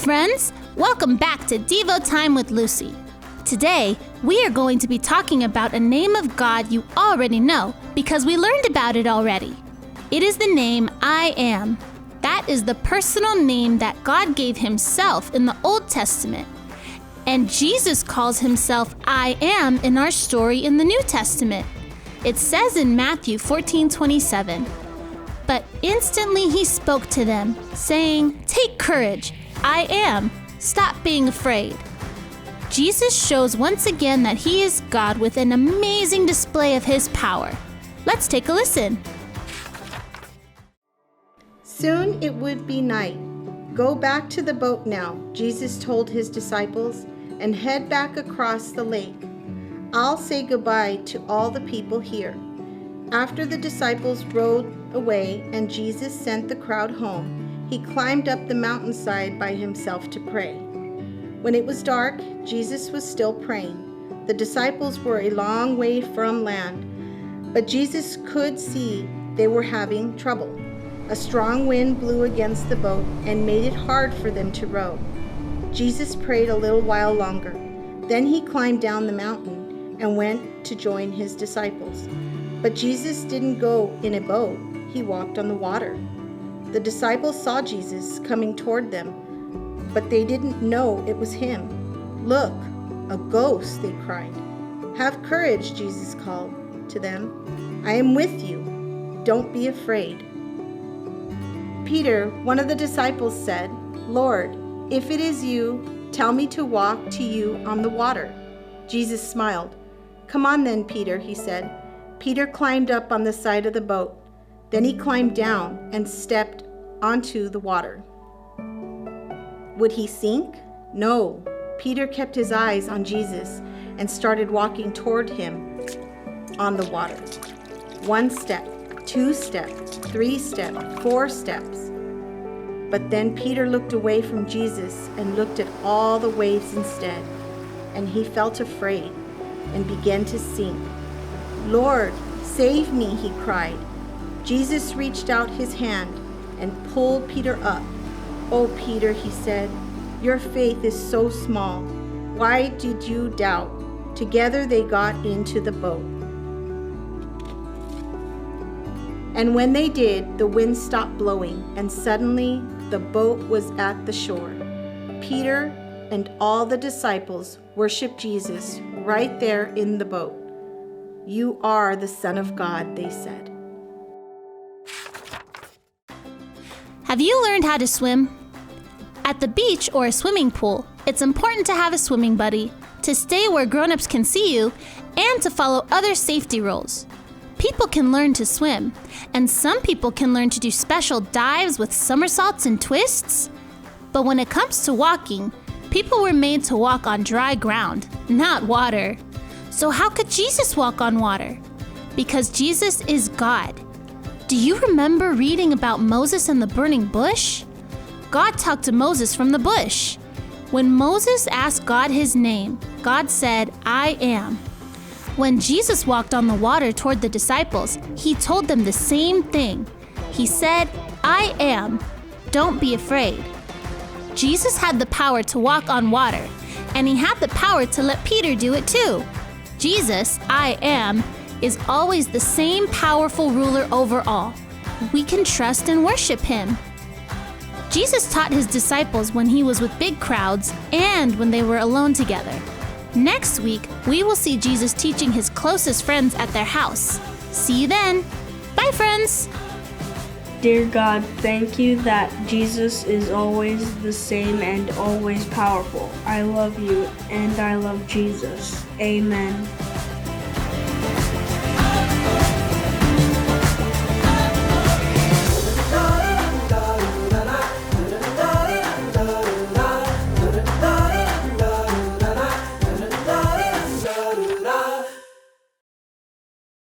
friends! Welcome back to Devo Time with Lucy. Today, we are going to be talking about a name of God you already know because we learned about it already. It is the name I Am. That is the personal name that God gave himself in the Old Testament. And Jesus calls himself I Am in our story in the New Testament. It says in Matthew 14:27, "But instantly he spoke to them, saying, 'Take courage, I am. Stop being afraid.'" Jesus shows once again that he is God with an amazing display of his power. Let's take a listen. Soon it would be night. "Go back to the boat now," Jesus told his disciples, "and head back across the lake. I'll say goodbye to all the people here." After the disciples rowed away and Jesus sent the crowd home, he climbed up the mountainside by himself to pray. When it was dark, Jesus was still praying. The disciples were a long way from land, but Jesus could see they were having trouble. A strong wind blew against the boat and made it hard for them to row. Jesus prayed a little while longer. Then he climbed down the mountain and went to join his disciples. But Jesus didn't go in a boat. He walked on the water. The disciples saw Jesus coming toward them, but they didn't know it was him. "Look, a ghost," they cried. "Have courage," Jesus called to them. "I am with you. Don't be afraid." Peter, one of the disciples, said, "Lord, if it is you, tell me to walk to you on the water." Jesus smiled. "Come on then, Peter," he said. Peter climbed up on the side of the boat. Then he climbed down and stepped onto the water. Would he sink? No. Peter kept his eyes on Jesus and started walking toward him on the water. 1 step, 2 steps, 3 steps, 4 steps. But then Peter looked away from Jesus and looked at all the waves instead, and he felt afraid and began to sink. "Lord, save me," he cried. Jesus reached out his hand and pulled Peter up. "Oh, Peter," he said, "your faith is so small. Why did you doubt?" Together they got into the boat. And when they did, the wind stopped blowing, and suddenly the boat was at the shore. Peter and all the disciples worshiped Jesus right there in the boat. "You are the Son of God," they said. Have you learned how to swim? At the beach or a swimming pool, it's important to have a swimming buddy, to stay where grown-ups can see you, and to follow other safety rules. People can learn to swim, and some people can learn to do special dives with somersaults and twists. But when it comes to walking, people were made to walk on dry ground, not water. So how could Jesus walk on water? Because Jesus is God. Do you remember reading about Moses and the burning bush? God talked to Moses from the bush. When Moses asked God his name, God said, "I am." When Jesus walked on the water toward the disciples, he told them the same thing. He said, "I am. Don't be afraid." Jesus had the power to walk on water, and he had the power to let Peter do it too. Jesus, I Am, is always the same powerful ruler over all. We can trust and worship him. Jesus taught his disciples when he was with big crowds and when they were alone together. Next week, we will see Jesus teaching his closest friends at their house. See you then. Bye, friends. Dear God, thank you that Jesus is always the same and always powerful. I love you and I love Jesus. Amen.